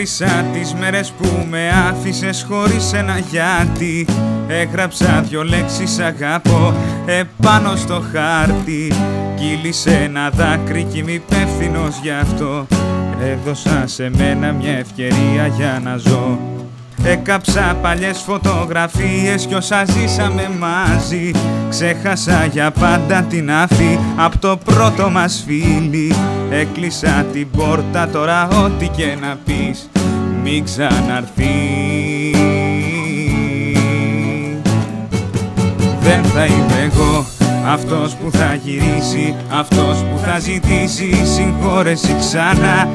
Έκλεισα τις μέρες που με άφησες χωρίς ένα γιατί. Έγραψα 2 λέξεις αγαπώ επάνω στο χάρτη. Κύλησε ένα δάκρυ κι είμαι υπεύθυνος γι' αυτό. Έδωσα σε μένα μια ευκαιρία για να ζω. Έκαψα παλιές φωτογραφίες κι όσα ζήσαμε μαζί. Ξέχασα για πάντα την άφη απ' το πρώτο μας φίλι. Έκλεισα την πόρτα, τώρα ό,τι και να πεις μην ξαναρθεί. Δεν θα είμαι εγώ αυτός που θα γυρίσει, αυτός που θα ζητήσει συγχώρεση ξανά.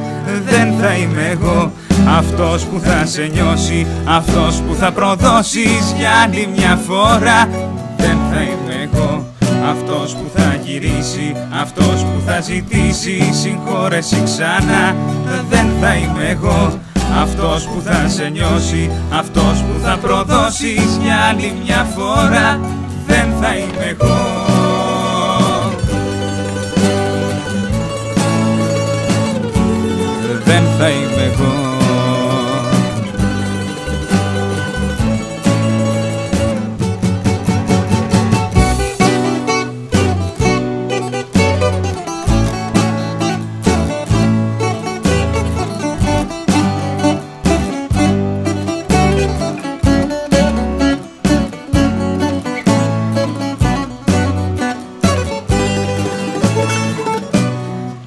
Δεν θα είμαι εγώ αυτός που θα σε νιώσει, αυτός που θα προδώσεις για άλλη μια φορά. Δεν θα είμαι εγώ αυτός που θα γυρίσει, αυτός που θα ζητήσει συγχώρεση ξανά. Δεν θα είμαι εγώ αυτός που θα σε νιώσει, αυτός που θα προδώσεις για άλλη μια φορά. Δεν θα είμαι εγώ. Δεν θα είμαι εγώ.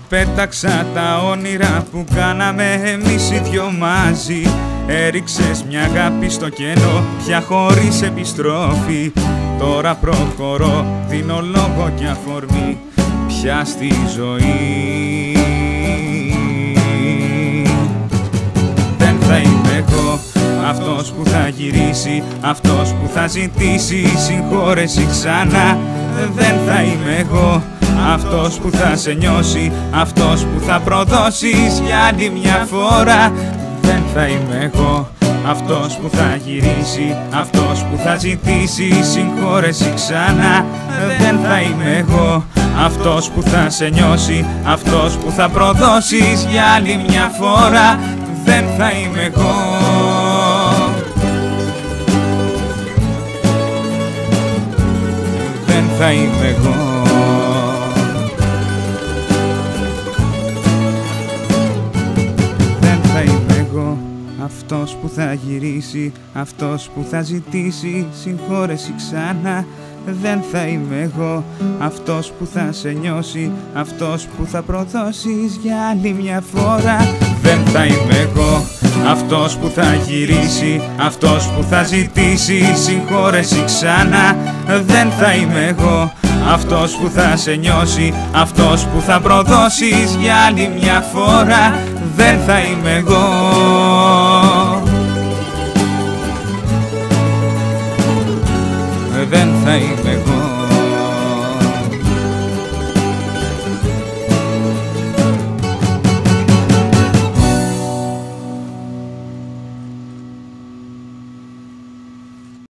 Πέταξα τα όνειρα που κάναμε εμείς οι δυο μαζί. Έριξες μια αγάπη στο κενό, πια χωρίς επιστροφή. Τώρα προχωρώ, δίνω λόγο και αφορμή πια στη ζωή. Δεν θα είμαι εγώ αυτός που θα γυρίσει, αυτός που θα ζητήσει συγχώρεση ξανά. Δεν θα είμαι εγώ αυτός που θα σε νιώσει, αυτός που θα προδώσεις για άλλη μια φορά. Δεν θα είμαι εγώ αυτός που θα γυρίσει, αυτός που θα ζητήσει συγχώρεση ξανά. Δεν θα είμαι εγώ αυτός που θα σε νιώσει, αυτός που θα προδώσεις για άλλη μια φορά. Δεν θα είμαι εγώ. Δεν θα είμαι εγώ. Αυτός που θα γυρίσει, αυτός που θα ζητήσει συγχώρεση ξανά. Δεν θα είμαι εγώ αυτός που θα σε νιώσει, αυτός που θα προδώσεις για άλλη μια φορά. Δεν θα είμαι εγώ αυτός που θα γυρίσει, αυτός που θα ζητήσει συγχώρεση ξανά. Δεν θα είμαι εγώ αυτός που θα σε νιώσει, αυτός που θα προδώσεις για άλλη μια φορά. Δεν θα είμαι εγώ. Δεν θα είμαι εγώ.